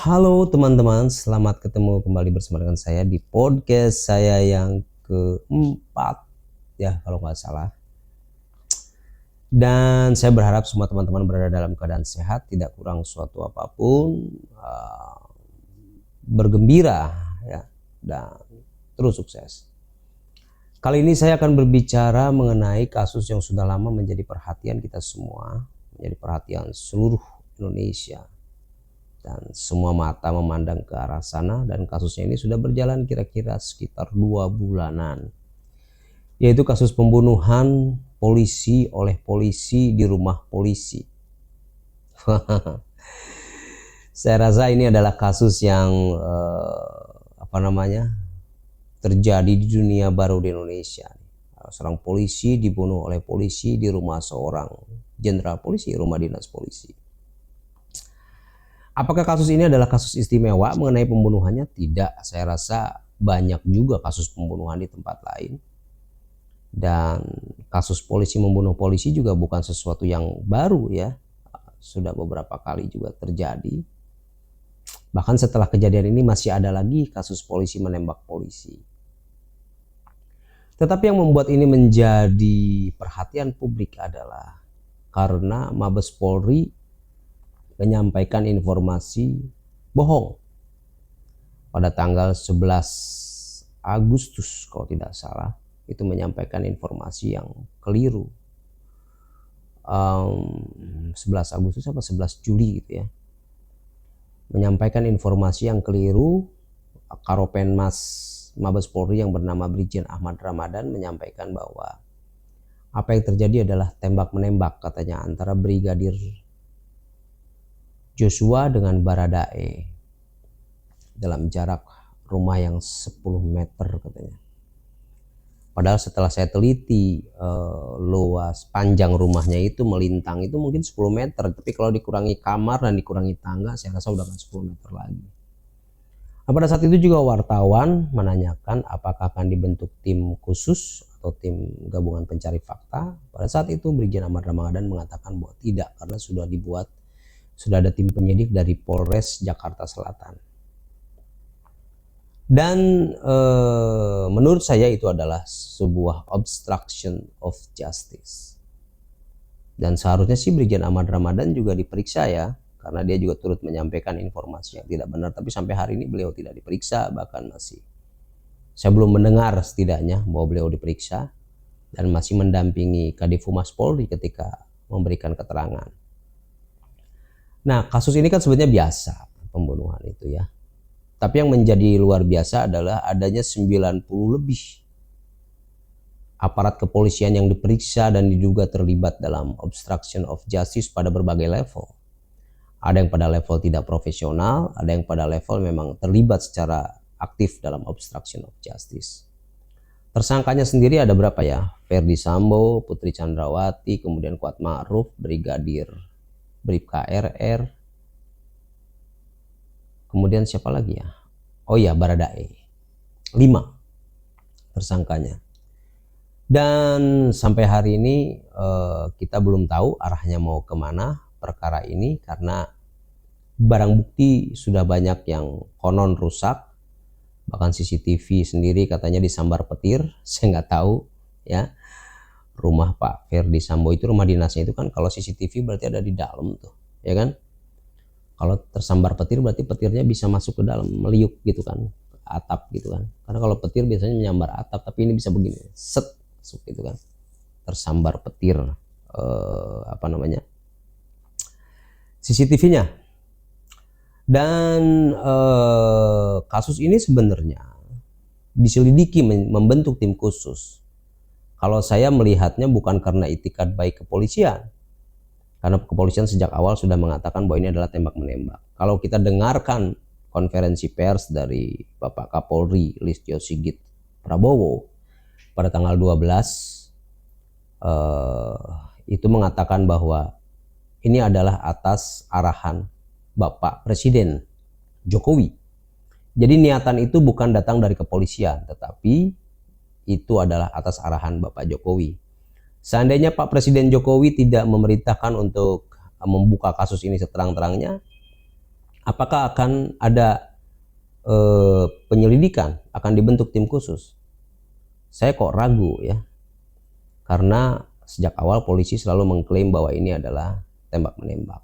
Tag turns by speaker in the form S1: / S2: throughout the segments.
S1: Halo teman-teman, selamat ketemu kembali bersama dengan saya di podcast saya yang keempat ya kalau nggak salah. Dan saya berharap semua teman-teman berada dalam keadaan sehat, tidak kurang suatu apapun, bergembira ya, dan terus sukses. Kali ini saya akan berbicara mengenai kasus yang sudah lama menjadi perhatian kita semua, menjadi perhatian seluruh Indonesia. Dan semua mata memandang ke arah sana, dan kasusnya ini sudah berjalan kira-kira sekitar 2 bulanan, yaitu kasus pembunuhan polisi oleh polisi di rumah polisi. Saya rasa ini adalah kasus yang terjadi di dunia baru di Indonesia. Seorang polisi dibunuh oleh polisi di rumah seorang jenderal polisi, rumah dinas polisi. Apakah kasus ini adalah kasus istimewa mengenai pembunuhannya? Tidak, saya rasa banyak juga kasus pembunuhan di tempat lain. Dan kasus polisi membunuh polisi juga bukan sesuatu yang baru ya. Sudah beberapa kali juga terjadi. Bahkan setelah kejadian ini masih ada lagi kasus polisi menembak polisi. Tetapi yang membuat ini menjadi perhatian publik adalah karena Mabes Polri menyampaikan informasi bohong pada tanggal 11 Agustus kalau tidak salah, itu menyampaikan informasi yang keliru. 11 Agustus apa 11 Juli gitu ya, menyampaikan informasi yang keliru. Karopenmas Mabes Polri yang bernama Brigjen Ahmad Ramadan menyampaikan bahwa apa yang terjadi adalah tembak menembak katanya antara Brigadir Joshua dengan Baradae dalam jarak rumah yang 10 meter katanya. Padahal setelah saya teliti luas panjang rumahnya itu melintang itu mungkin 10 meter, tapi kalau dikurangi kamar dan dikurangi tangga saya rasa udah 10 meter lagi. Nah, pada saat itu juga wartawan menanyakan apakah akan dibentuk tim khusus atau tim gabungan pencari fakta. Pada saat itu Brigjen Ahmad Ramadan mengatakan bahwa tidak, karena sudah ada tim penyidik dari Polres Jakarta Selatan. Dan menurut saya itu adalah sebuah obstruction of justice. Dan seharusnya sih Brigjen Ahmad Ramadan juga diperiksa ya, karena dia juga turut menyampaikan informasi yang tidak benar. Tapi sampai hari ini beliau tidak diperiksa, bahkan saya belum mendengar setidaknya bahwa beliau diperiksa, dan masih mendampingi Kadif Humas Polri ketika memberikan keterangan. Nah, kasus ini kan sebenarnya biasa pembunuhan itu ya. Tapi yang menjadi luar biasa adalah adanya 90 lebih aparat kepolisian yang diperiksa dan diduga terlibat dalam obstruction of justice pada berbagai level. Ada yang pada level tidak profesional, ada yang pada level memang terlibat secara aktif dalam obstruction of justice. Tersangkanya sendiri ada berapa ya? Ferdi Sambo, Putri Chandrawati, kemudian Kuat Ma'ruf, Brigadir Bribka RR, kemudian siapa lagi ya? Oh ya, Baradae. 5 tersangkanya. Dan sampai hari ini kita belum tahu arahnya mau kemana perkara ini, karena barang bukti sudah banyak yang konon rusak. Bahkan CCTV sendiri katanya disambar petir. Saya nggak tahu ya. Rumah Pak Ferdi Sambo itu, rumah dinasnya itu kan kalau CCTV berarti ada di dalam tuh ya kan. Kalau tersambar petir berarti petirnya bisa masuk ke dalam, meliuk gitu kan, atap gitu kan. Karena kalau petir biasanya menyambar atap, tapi ini bisa begini, set masuk gitu kan, tersambar petir CCTV-nya. Dan kasus ini sebenarnya diselidiki, membentuk tim khusus. Kalau saya melihatnya bukan karena itikat baik kepolisian, karena kepolisian sejak awal sudah mengatakan bahwa ini adalah tembak menembak. Kalau kita dengarkan konferensi pers dari Bapak Kapolri Listio Sigit Prabowo pada tanggal 12 itu mengatakan bahwa ini adalah atas arahan Bapak Presiden Jokowi. Jadi niatan itu bukan datang dari kepolisian, tetapi itu adalah atas arahan Bapak Jokowi. Seandainya Pak Presiden Jokowi tidak memerintahkan untuk membuka kasus ini seterang-terangnya, Apakah akan ada penyelidikan, akan dibentuk tim khusus? Saya kok ragu ya, karena sejak awal polisi selalu mengklaim bahwa ini adalah tembak menembak,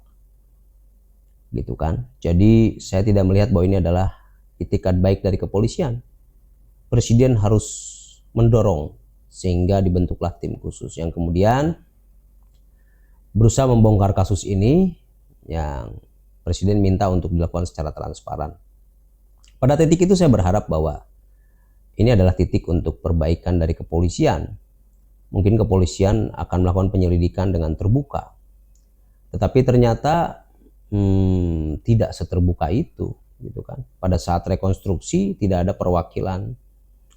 S1: gitu kan. Jadi saya tidak melihat bahwa ini adalah itikat baik dari kepolisian. Presiden harus mendorong sehingga dibentuklah tim khusus yang kemudian berusaha membongkar kasus ini yang presiden minta untuk dilakukan secara transparan. Pada titik itu saya berharap bahwa ini adalah titik untuk perbaikan dari kepolisian. Mungkin kepolisian akan melakukan penyelidikan dengan terbuka. Tetapi ternyata tidak seterbuka itu, gitu kan. Pada saat rekonstruksi tidak ada perwakilan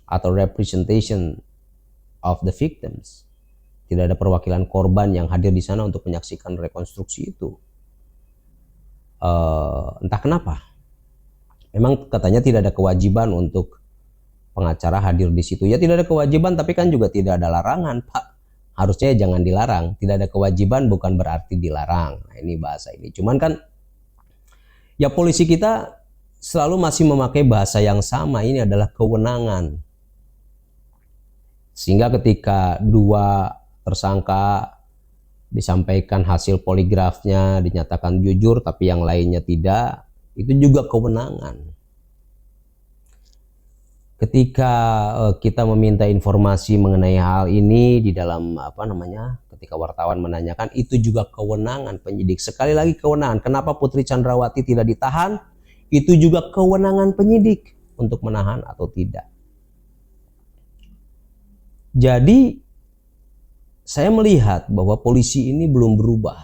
S1: atau representation of the victims. Tidak ada perwakilan korban yang hadir di sana untuk menyaksikan rekonstruksi itu. Entah kenapa. Memang katanya tidak ada kewajiban untuk pengacara hadir di situ. Ya tidak ada kewajiban, tapi kan juga tidak ada larangan, Pak. Harusnya jangan dilarang. Tidak ada kewajiban bukan berarti dilarang. Nah, ini bahasa ini. Cuman kan ya polisi kita selalu masih memakai bahasa yang sama. Ini adalah kewenangan. Sehingga ketika dua tersangka disampaikan hasil poligrafnya, dinyatakan jujur tapi yang lainnya tidak, itu juga kewenangan. Ketika kita meminta informasi mengenai hal ini di dalam ketika wartawan menanyakan, itu juga kewenangan penyidik. Sekali lagi kewenangan. Kenapa Putri Chandrawati tidak ditahan? Itu juga kewenangan penyidik untuk menahan atau tidak. Jadi saya melihat bahwa polisi ini belum berubah,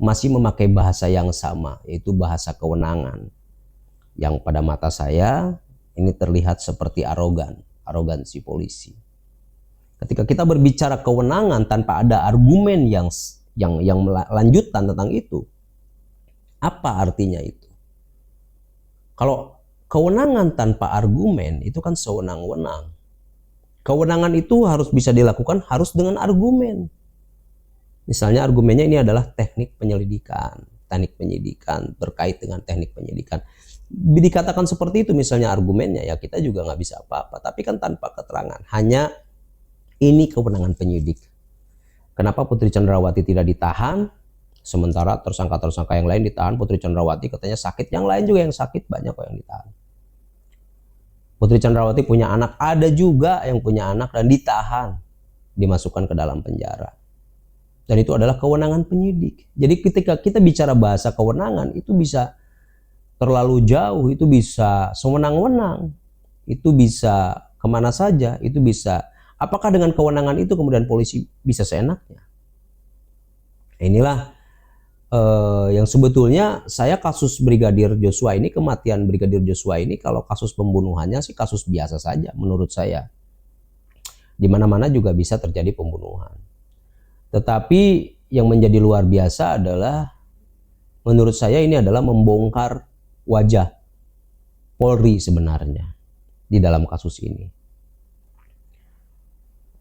S1: masih memakai bahasa yang sama, yaitu bahasa kewenangan, yang pada mata saya ini terlihat seperti arogansi polisi. Ketika kita berbicara kewenangan tanpa ada argumen yang lanjutan tentang itu, apa artinya itu? Kalau kewenangan tanpa argumen itu kan sewenang-wenang. Kewenangan itu harus bisa dilakukan harus dengan argumen. Misalnya argumennya ini adalah teknik penyidikan terkait dengan teknik penyidikan. Dikatakan seperti itu misalnya argumennya, ya kita juga nggak bisa apa-apa. Tapi kan tanpa keterangan, hanya ini kewenangan penyidik. Kenapa Putri Chandrawati tidak ditahan, sementara tersangka-tersangka yang lain ditahan? Putri Chandrawati katanya sakit, yang lain juga yang sakit, banyak kok yang ditahan. Putri Chandrawati punya anak, ada juga yang punya anak dan ditahan, dimasukkan ke dalam penjara. Dan itu adalah kewenangan penyidik. Jadi ketika kita bicara bahasa kewenangan, itu bisa terlalu jauh, itu bisa sewenang-wenang, itu bisa kemana saja, itu bisa. Apakah dengan kewenangan itu kemudian polisi bisa seenaknya? Inilah yang sebetulnya saya kasus Brigadir Joshua ini, kematian Brigadir Joshua ini, kalau kasus pembunuhannya sih kasus biasa saja menurut saya. Di mana-mana juga bisa terjadi pembunuhan. Tetapi yang menjadi luar biasa adalah menurut saya ini adalah membongkar wajah Polri sebenarnya di dalam kasus ini.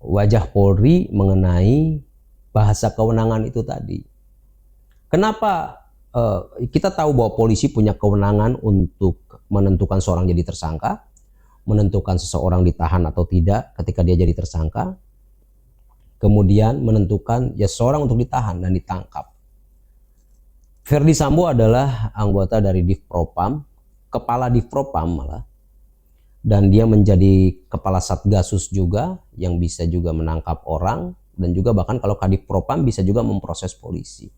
S1: Wajah Polri mengenai bahasa kewenangan itu tadi. Kenapa kita tahu bahwa polisi punya kewenangan untuk menentukan seorang jadi tersangka, menentukan seseorang ditahan atau tidak ketika dia jadi tersangka, kemudian menentukan ya seseorang untuk ditahan dan ditangkap. Ferdy Sambo adalah anggota dari Divpropam, kepala Divpropam malah, dan dia menjadi kepala Satgasus juga yang bisa juga menangkap orang, dan juga bahkan kalau Kadivpropam bisa juga memproses polisi.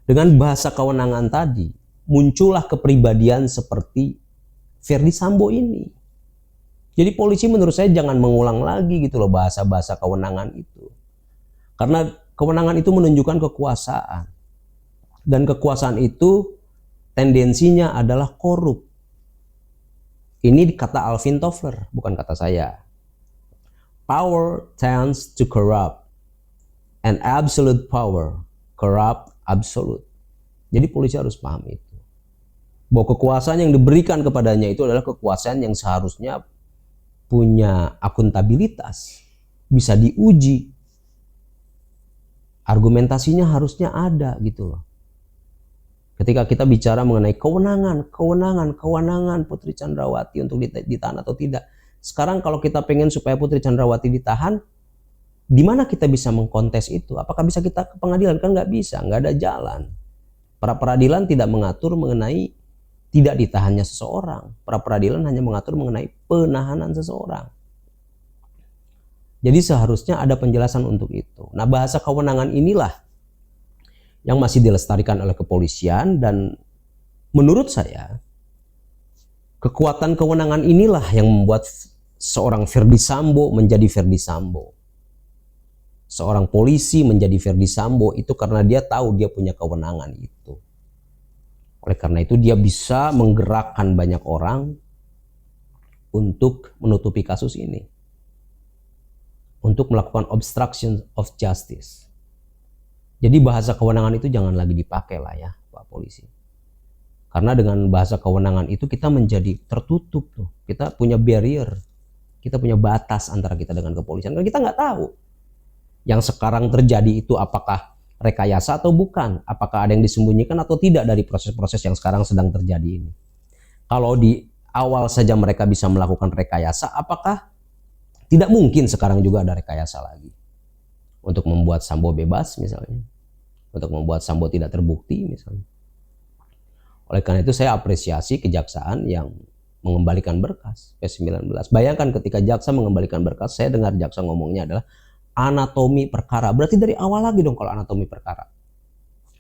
S1: Dengan bahasa kewenangan tadi muncullah kepribadian seperti Ferdy Sambo ini. Jadi polisi menurut saya jangan mengulang lagi gitu loh bahasa-bahasa kewenangan itu. Karena kewenangan itu menunjukkan kekuasaan. Dan kekuasaan itu tendensinya adalah korup. Ini kata Alvin Toffler, bukan kata saya. Power tends to corrupt. And absolute power corrupt absolute. Jadi polisi harus paham itu. Bahwa kekuasaan yang diberikan kepadanya itu adalah kekuasaan yang seharusnya punya akuntabilitas, bisa diuji, argumentasinya harusnya ada gitu loh. Ketika kita bicara mengenai kewenangan Putri Chandrawati untuk ditahan atau tidak. Sekarang kalau kita pengen supaya Putri Chandrawati ditahan, di mana kita bisa mengkontes itu? Apakah bisa kita ke pengadilan? Kan nggak bisa, nggak ada jalan. Pra peradilan tidak mengatur mengenai tidak ditahannya seseorang. Pra peradilan hanya mengatur mengenai penahanan seseorang. Jadi seharusnya ada penjelasan untuk itu. Nah, bahasa kewenangan inilah yang masih dilestarikan oleh kepolisian, dan menurut saya kekuatan kewenangan inilah yang membuat seorang Ferdy Sambo menjadi Ferdy Sambo. Seorang polisi menjadi Ferdy Sambo itu karena dia tahu dia punya kewenangan itu. Oleh karena itu dia bisa menggerakkan banyak orang untuk menutupi kasus ini. Untuk melakukan obstruction of justice. Jadi bahasa kewenangan itu jangan lagi dipakai lah ya Pak Polisi. Karena dengan bahasa kewenangan itu kita menjadi tertutup tuh. Kita punya barrier. Kita punya batas antara kita dengan kepolisian. Karena kita nggak tahu yang sekarang terjadi itu apakah rekayasa atau bukan. Apakah ada yang disembunyikan atau tidak dari proses-proses yang sekarang sedang terjadi ini. Kalau di awal saja mereka bisa melakukan rekayasa, apakah tidak mungkin sekarang juga ada rekayasa lagi? Untuk membuat Sambo bebas misalnya. Untuk membuat Sambo tidak terbukti misalnya. Oleh karena itu saya apresiasi kejaksaan yang mengembalikan berkas P19. Bayangkan ketika jaksa mengembalikan berkas, saya dengar jaksa ngomongnya adalah anatomi perkara. Berarti dari awal lagi dong kalau anatomi perkara.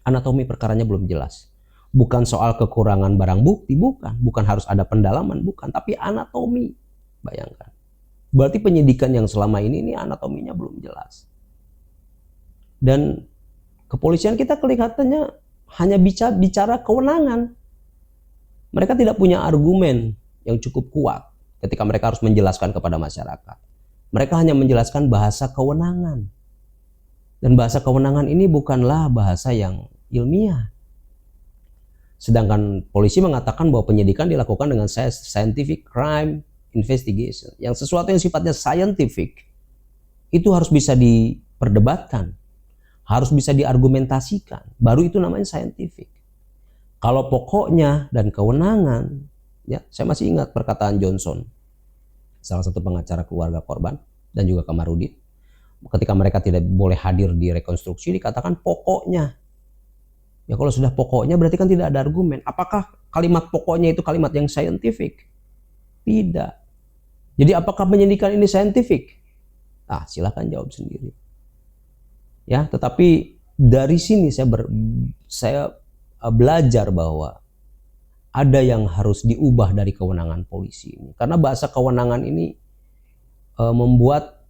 S1: Anatomi perkaranya belum jelas. Bukan soal kekurangan barang bukti, bukan. Bukan harus ada pendalaman, bukan. Tapi anatomi. Bayangkan. Berarti penyidikan yang selama ini anatominya belum jelas. Dan kepolisian kita kelihatannya hanya bicara kewenangan. Mereka tidak punya argumen yang cukup kuat ketika mereka harus menjelaskan kepada masyarakat. Mereka hanya menjelaskan bahasa kewenangan. Dan bahasa kewenangan ini bukanlah bahasa yang ilmiah. Sedangkan polisi mengatakan bahwa penyidikan dilakukan dengan scientific crime investigation. Yang sesuatu yang sifatnya scientific itu harus bisa diperdebatkan. Harus bisa diargumentasikan, baru itu namanya scientific. Kalau pokoknya dan kewenangan, ya saya masih ingat perkataan Johnson, salah satu pengacara keluarga korban, dan juga Kamarudin. Ketika mereka tidak boleh hadir di rekonstruksi, dikatakan pokoknya. Ya kalau sudah pokoknya berarti kan tidak ada argumen. Apakah kalimat pokoknya itu kalimat yang scientific? Tidak. Jadi apakah penyidikan ini scientific? Ah, silakan jawab sendiri. Ya, tetapi dari sini saya belajar bahwa ada yang harus diubah dari kewenangan polisi ini. Karena bahasa kewenangan ini membuat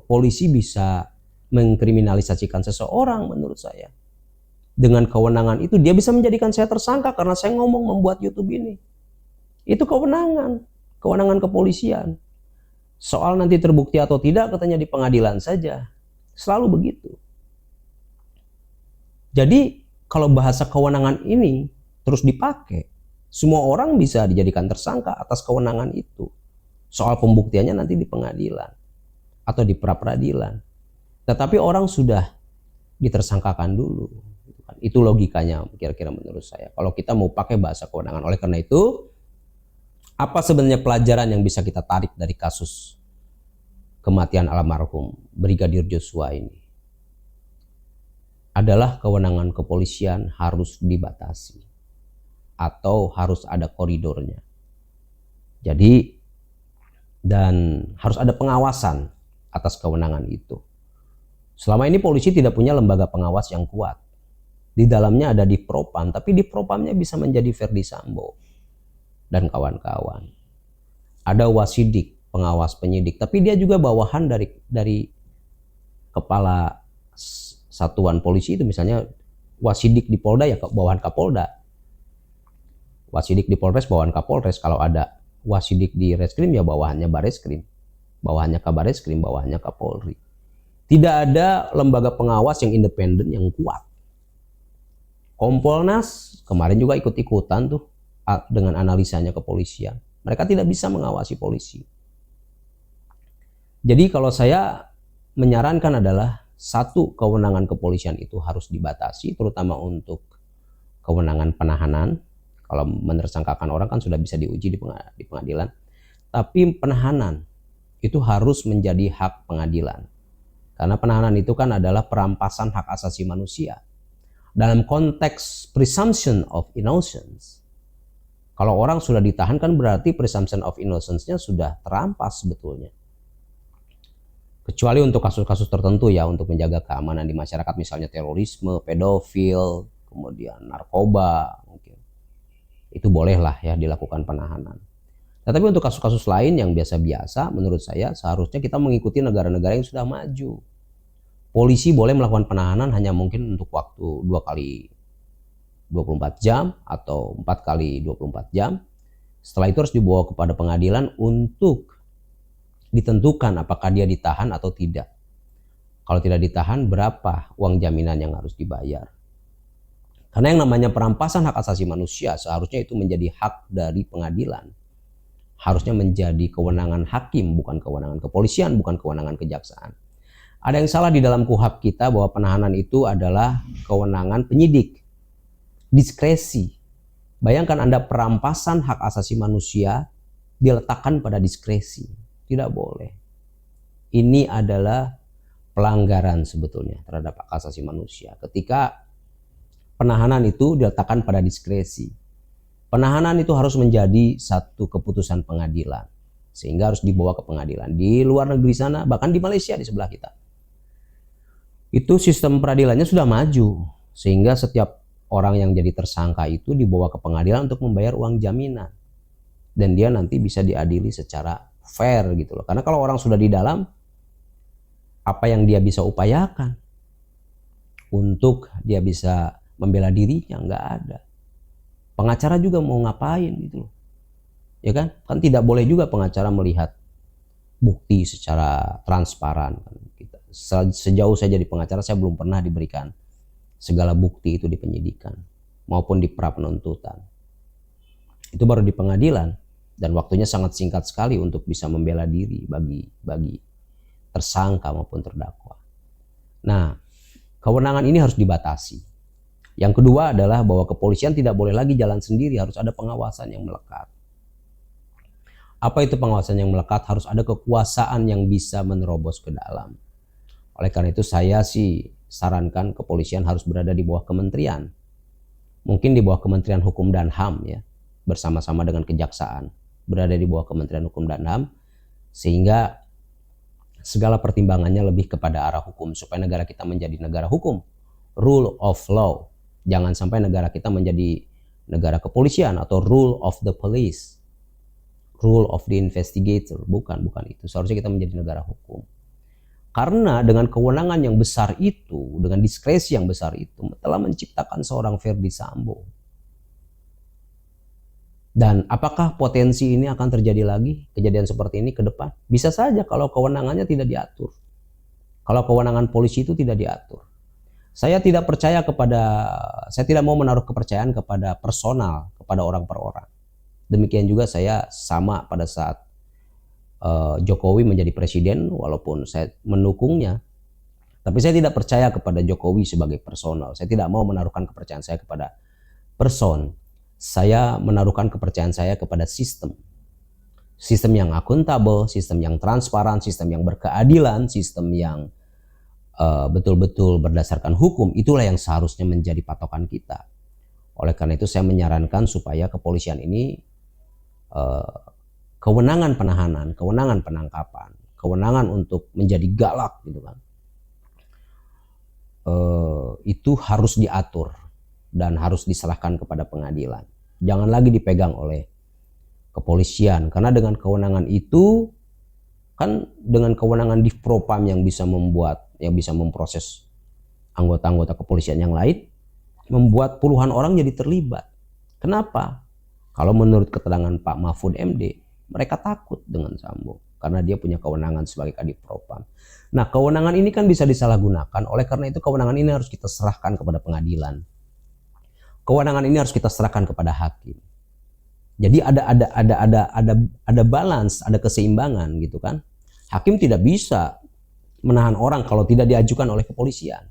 S1: polisi bisa mengkriminalisasikan seseorang menurut saya. Dengan kewenangan itu dia bisa menjadikan saya tersangka karena saya ngomong membuat YouTube ini. Itu kewenangan kepolisian. Soal nanti terbukti atau tidak katanya di pengadilan saja. Selalu begitu. Jadi kalau bahasa kewenangan ini terus dipakai, semua orang bisa dijadikan tersangka atas kewenangan itu. Soal pembuktiannya nanti di pengadilan atau di pra-peradilan. Tetapi orang sudah ditersangkakan dulu. Itu logikanya kira-kira menurut saya. Kalau kita mau pakai bahasa kewenangan. Oleh karena itu, apa sebenarnya pelajaran yang bisa kita tarik dari kasus kematian almarhum Brigadir Joshua ini? Adalah kewenangan kepolisian harus dibatasi atau harus ada koridornya. Jadi dan harus ada pengawasan atas kewenangan itu. Selama ini polisi tidak punya lembaga pengawas yang kuat. Di dalamnya ada Dipropam, tapi Dipropamnya bisa menjadi Ferdy Sambo dan kawan-kawan. Ada Wasidik, pengawas penyidik, tapi dia juga bawahan dari kepala satuan polisi itu, misalnya Wasidik di Polda ya bawahan Kapolda. Wasidik di Polres bawahan Kapolres. Kalau ada Wasidik di Reskrim ya bawahannya Bareskrim. Bawahannya Kabareskrim, bawahannya Kapolri. Tidak ada lembaga pengawas yang independen yang kuat. Kompolnas kemarin juga ikut-ikutan tuh dengan analisanya kepolisian. Mereka tidak bisa mengawasi polisi. Jadi kalau saya menyarankan adalah satu, kewenangan kepolisian itu harus dibatasi, terutama untuk kewenangan penahanan. Kalau menersangkakan orang kan sudah bisa diuji di pengadilan. Tapi penahanan itu harus menjadi hak pengadilan. Karena penahanan itu kan adalah perampasan hak asasi manusia. Dalam konteks presumption of innocence, kalau orang sudah ditahan kan berarti presumption of innocence-nya sudah terampas sebetulnya. Kecuali untuk kasus-kasus tertentu ya, untuk menjaga keamanan di masyarakat, misalnya terorisme, pedofil, kemudian narkoba, mungkin. Itu bolehlah ya dilakukan penahanan. Tetapi untuk kasus-kasus lain yang biasa-biasa, menurut saya seharusnya kita mengikuti negara-negara yang sudah maju. Polisi boleh melakukan penahanan hanya mungkin untuk waktu 2 kali 24 jam atau 4 kali 24 jam. Setelah itu harus dibawa kepada pengadilan untuk ditentukan apakah dia ditahan atau tidak. Kalau tidak ditahan, berapa uang jaminan yang harus dibayar. Karena yang namanya perampasan hak asasi manusia seharusnya itu menjadi hak dari pengadilan. Harusnya menjadi kewenangan hakim, bukan kewenangan kepolisian, bukan kewenangan kejaksaan. Ada yang salah di dalam KUHP kita bahwa penahanan itu adalah kewenangan penyidik. Diskresi. Bayangkan Anda, perampasan hak asasi manusia diletakkan pada diskresi. Tidak boleh. Ini adalah pelanggaran sebetulnya terhadap hak asasi manusia. Ketika penahanan itu diletakkan pada diskresi. Penahanan itu harus menjadi satu keputusan pengadilan. Sehingga harus dibawa ke pengadilan. Di luar negeri sana, bahkan di Malaysia di sebelah kita, itu sistem peradilannya sudah maju. Sehingga setiap orang yang jadi tersangka itu dibawa ke pengadilan untuk membayar uang jaminan. Dan dia nanti bisa diadili secara fair gitu loh. Karena kalau orang sudah di dalam, apa yang dia bisa upayakan untuk dia bisa membela dirinya? Nggak ada. Pengacara juga mau ngapain gitu loh. Ya kan? Kan tidak boleh juga pengacara melihat bukti secara transparan. Sejauh saya jadi pengacara, saya belum pernah diberikan segala bukti itu di penyidikan maupun di pra penuntutan. Itu baru di pengadilan, dan waktunya sangat singkat sekali untuk bisa membela diri bagi tersangka maupun terdakwa. Nah, kewenangan ini harus dibatasi. Yang kedua adalah bahwa kepolisian tidak boleh lagi jalan sendiri, harus ada pengawasan yang melekat. Apa itu pengawasan yang melekat? Harus ada kekuasaan yang bisa menerobos ke dalam. Oleh karena itu saya sih sarankan kepolisian harus berada di bawah kementerian. Mungkin di bawah Kementerian Hukum dan HAM ya, bersama-sama dengan kejaksaan. Berada di bawah Kementerian Hukum dan HAM, sehingga segala pertimbangannya lebih kepada arah hukum, supaya negara kita menjadi negara hukum. Rule of law. Jangan sampai negara kita menjadi negara kepolisian atau rule of the police. Rule of the investigator. Bukan itu. Seharusnya kita menjadi negara hukum. Karena dengan kewenangan yang besar itu, dengan diskresi yang besar itu, telah menciptakan seorang Ferdy Sambo. Dan apakah potensi ini akan terjadi lagi, kejadian seperti ini ke depan? Bisa saja kalau kewenangannya tidak diatur. Kalau kewenangan polisi itu tidak diatur. Saya tidak mau menaruh kepercayaan kepada personal, kepada orang per orang. Demikian juga saya sama pada saat Jokowi menjadi presiden, walaupun saya mendukungnya, tapi saya tidak percaya kepada Jokowi sebagai personal. Saya tidak mau menaruhkan kepercayaan saya kepada person. Saya menaruhkan kepercayaan saya kepada sistem. Sistem yang akuntabel, sistem yang transparan, sistem yang berkeadilan, sistem yang betul-betul berdasarkan hukum. Itulah yang seharusnya menjadi patokan kita. Oleh karena itu saya menyarankan supaya kepolisian ini kewenangan penahanan, kewenangan penangkapan, kewenangan untuk menjadi galak gitu kan, itu harus diatur dan harus diserahkan kepada pengadilan. Jangan lagi dipegang oleh kepolisian, karena dengan kewenangan itu kan, dengan kewenangan Divpropam yang bisa memproses anggota-anggota kepolisian yang lain, membuat puluhan orang jadi terlibat. Kenapa? Kalau menurut keterangan Pak Mahfud MD, mereka takut dengan Sambo karena dia punya kewenangan sebagai Kadivpropam. Nah, kewenangan ini kan bisa disalahgunakan. Oleh karena itu kewenangan ini harus kita serahkan kepada pengadilan. Kewenangan ini harus kita serahkan kepada hakim. Jadi ada balance, ada keseimbangan gitu kan. Hakim tidak bisa menahan orang kalau tidak diajukan oleh kepolisian.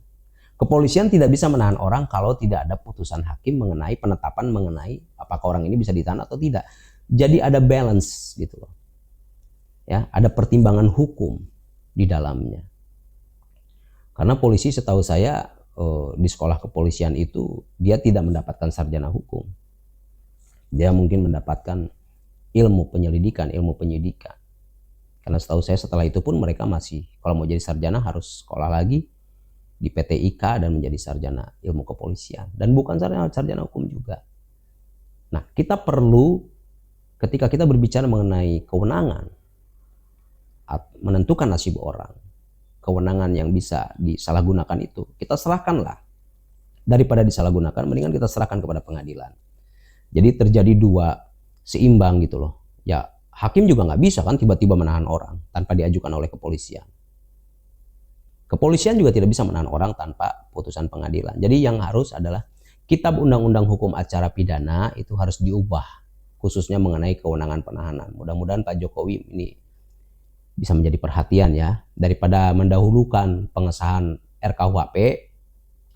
S1: Kepolisian tidak bisa menahan orang kalau tidak ada putusan hakim mengenai penetapan mengenai apakah orang ini bisa ditahan atau tidak. Jadi ada balance gitu loh. Ya, ada pertimbangan hukum di dalamnya. Karena polisi setahu saya di sekolah kepolisian itu dia tidak mendapatkan sarjana hukum. Dia mungkin mendapatkan ilmu penyelidikan, ilmu penyidikan. Karena setahu saya setelah itu pun mereka masih kalau mau jadi sarjana harus sekolah lagi di PTIK dan menjadi sarjana ilmu kepolisian dan bukan sarjana hukum juga. Nah, kita perlu ketika kita berbicara mengenai kewenangan menentukan nasib orang, kewenangan yang bisa disalahgunakan itu, kita serahkanlah. Daripada disalahgunakan, mendingan kita serahkan kepada pengadilan. Jadi terjadi dua seimbang gitu loh. Ya, hakim juga nggak bisa kan tiba-tiba menahan orang tanpa diajukan oleh kepolisian. Kepolisian juga tidak bisa menahan orang tanpa putusan pengadilan. Jadi yang harus adalah Kitab Undang-Undang Hukum Acara Pidana itu harus diubah, khususnya mengenai kewenangan penahanan. Mudah-mudahan Pak Jokowi ini bisa menjadi perhatian ya. Daripada mendahulukan pengesahan RKUHP,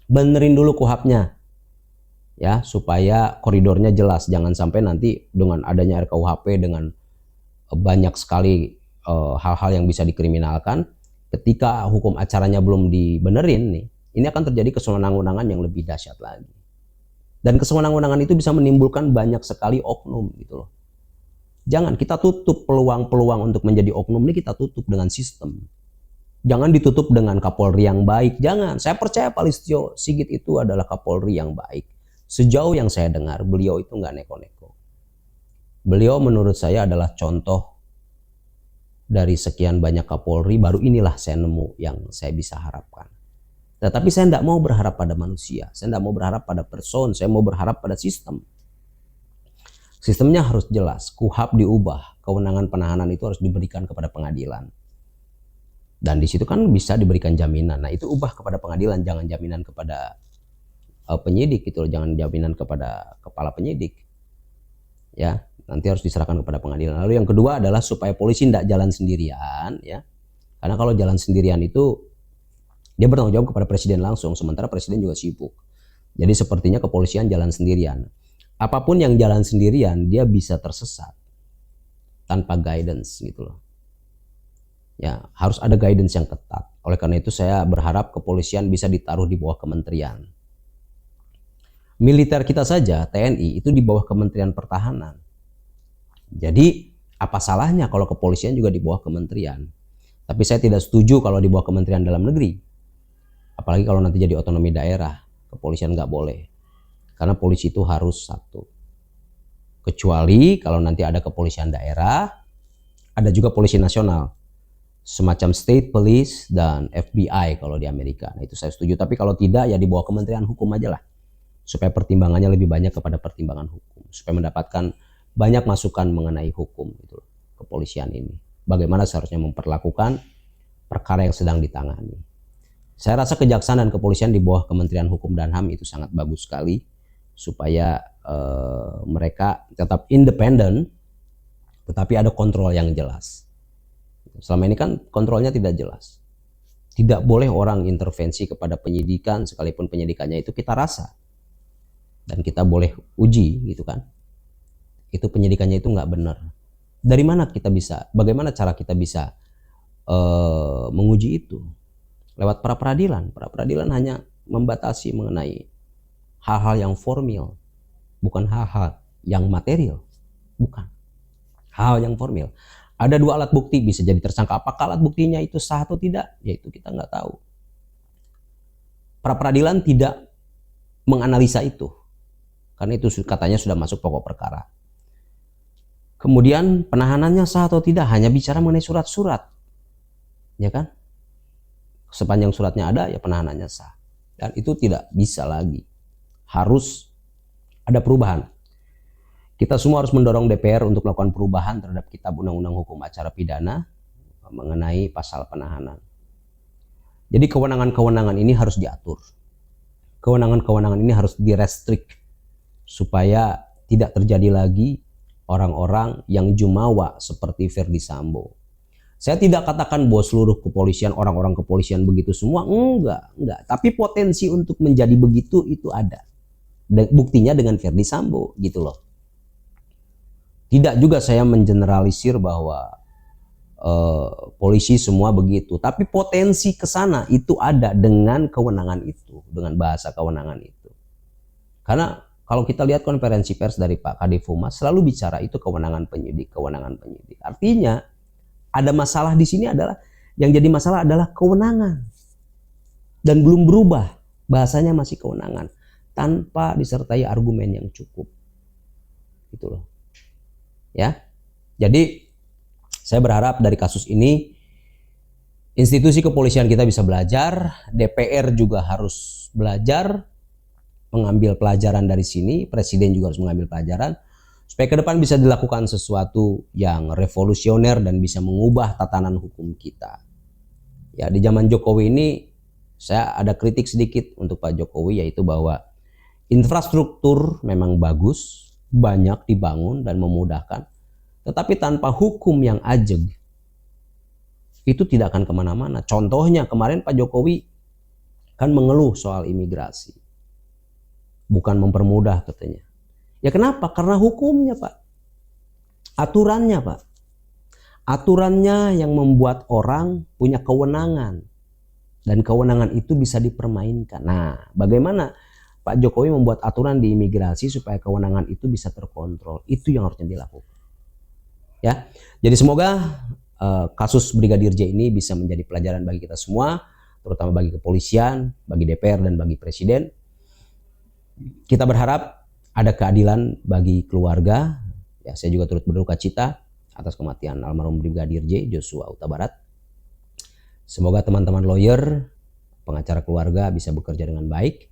S1: benerin dulu KUHP-nya. Ya, supaya koridornya jelas. Jangan sampai nanti dengan adanya RKUHP dengan banyak sekali hal-hal yang bisa dikriminalkan, ketika hukum acaranya belum dibenerin nih, ini akan terjadi kesewenang-wenangan yang lebih dahsyat lagi. Dan kesewenang-wenangan itu bisa menimbulkan banyak sekali oknum gitu loh. Jangan kita tutup peluang-peluang untuk menjadi oknum ini, kita tutup dengan sistem. Jangan ditutup dengan Kapolri yang baik. Jangan. Saya percaya Pak Listio Sigit itu adalah Kapolri yang baik. Sejauh yang saya dengar, beliau itu nggak neko-neko. Beliau menurut saya adalah contoh dari sekian banyak Kapolri, baru inilah saya nemu yang saya bisa harapkan. Tetapi saya tidak mau berharap pada manusia, saya tidak mau berharap pada person, saya mau berharap pada sistem. Sistemnya harus jelas, KUHP diubah, kewenangan penahanan itu harus diberikan kepada pengadilan. Dan di situ kan bisa diberikan jaminan. Nah, itu ubah kepada pengadilan, jangan jaminan kepada penyidik gitu, jangan jaminan kepada kepala penyidik. Ya, nanti harus diserahkan kepada pengadilan. Lalu yang kedua adalah supaya polisi tidak jalan sendirian ya. Karena kalau jalan sendirian itu dia bertanggung jawab kepada presiden langsung, sementara presiden juga sibuk. Jadi sepertinya kepolisian jalan sendirian. Apapun yang jalan sendirian dia bisa tersesat tanpa guidance gitu loh. Ya, harus ada guidance yang ketat. Oleh karena itu saya berharap kepolisian bisa ditaruh di bawah kementerian. Militer kita saja, TNI itu di bawah Kementerian Pertahanan. Jadi apa salahnya kalau kepolisian juga di bawah kementerian? Tapi saya tidak setuju kalau di bawah Kementerian Dalam Negeri. Apalagi kalau nanti jadi otonomi daerah, kepolisian nggak boleh. Karena polisi itu harus satu. Kecuali kalau nanti ada kepolisian daerah, ada juga polisi nasional. Semacam state police dan FBI kalau di Amerika. Nah, itu saya setuju. Tapi kalau tidak ya di bawah Kementerian Hukum aja lah. Supaya pertimbangannya lebih banyak kepada pertimbangan hukum. Supaya mendapatkan banyak masukan mengenai hukum gitu, kepolisian ini. Bagaimana seharusnya memperlakukan perkara yang sedang ditangani. Saya rasa kejaksaan dan kepolisian di bawah Kementerian Hukum dan HAM itu sangat bagus sekali. Supaya mereka tetap independen, tetapi ada kontrol yang jelas. Selama ini kan kontrolnya tidak jelas. Tidak boleh orang intervensi kepada penyidikan, sekalipun penyidikannya itu kita rasa. Dan kita boleh uji gitu kan. Itu penyidikannya itu nggak benar. Dari mana kita bisa, bagaimana cara kita bisa menguji itu? Lewat pra peradilan. Pra peradilan hanya membatasi mengenai hal-hal yang formal, bukan hal-hal yang material. Bukan. Hal yang formal. Ada dua alat bukti bisa jadi tersangka. Apakah alat buktinya itu sah atau tidak? Ya itu kita nggak tahu. Pra peradilan tidak menganalisa itu. Karena itu katanya sudah masuk pokok perkara. Kemudian penahanannya sah atau tidak hanya bicara mengenai surat-surat. Ya kan? Sepanjang suratnya ada ya penahanannya sah. Dan itu tidak bisa lagi. Harus ada perubahan. Kita semua harus mendorong DPR untuk melakukan perubahan terhadap Kitab Undang-Undang Hukum Acara Pidana mengenai pasal penahanan. Jadi kewenangan-kewenangan ini harus diatur. Kewenangan-kewenangan ini harus direstrik supaya tidak terjadi lagi orang-orang yang jumawa seperti Verdi Sambo. Saya tidak katakan bahwa seluruh kepolisian, orang-orang kepolisian begitu semua, enggak. Tapi potensi untuk menjadi begitu itu ada. Buktinya dengan Verdi Sambo gitu loh. Tidak juga saya mengeneralisir bahwa polisi semua begitu, tapi potensi ke sana itu ada dengan kewenangan itu, dengan bahasa kewenangan itu. Karena kalau kita lihat konferensi pers dari Pak Kadif Humas selalu bicara itu kewenangan penyidik, kewenangan penyidik. Artinya ada masalah di sini adalah yang jadi masalah adalah kewenangan dan belum berubah, bahasanya masih kewenangan tanpa disertai argumen yang cukup. Gitu loh. Ya. Jadi saya berharap dari kasus ini institusi kepolisian kita bisa belajar, DPR juga harus belajar mengambil pelajaran dari sini, presiden juga harus mengambil pelajaran supaya ke depan bisa dilakukan sesuatu yang revolusioner dan bisa mengubah tatanan hukum kita. Ya, di zaman Jokowi ini saya ada kritik sedikit untuk Pak Jokowi, yaitu bahwa infrastruktur memang bagus, banyak dibangun dan memudahkan, tetapi tanpa hukum yang ajeg itu tidak akan kemana-mana. Contohnya kemarin Pak Jokowi kan mengeluh soal imigrasi, bukan mempermudah katanya. Ya kenapa? Karena hukumnya Pak, aturannya Pak, aturannya yang membuat orang punya kewenangan dan kewenangan itu bisa dipermainkan. Nah, bagaimana Pak Jokowi membuat aturan di imigrasi supaya kewenangan itu bisa terkontrol? Itu yang harusnya dilakukan. Ya, jadi semoga kasus Brigadir J ini bisa menjadi pelajaran bagi kita semua, terutama bagi kepolisian, bagi DPR dan bagi presiden. Kita berharap ada keadilan bagi keluarga. Ya, saya juga turut berduka cita atas kematian almarhum Brigadir J, Joshua Huta Barat. Semoga teman-teman lawyer, pengacara keluarga bisa bekerja dengan baik.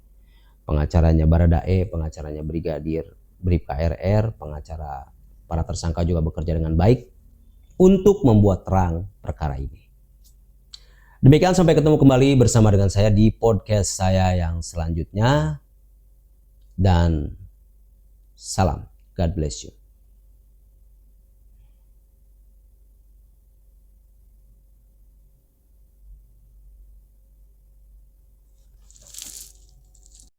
S1: Pengacaranya Baradae, pengacaranya Brigadir, Bribka RR, pengacara para tersangka juga bekerja dengan baik untuk membuat terang perkara ini. Demikian, sampai ketemu kembali bersama dengan saya di podcast saya yang selanjutnya. Dan salam, God bless you.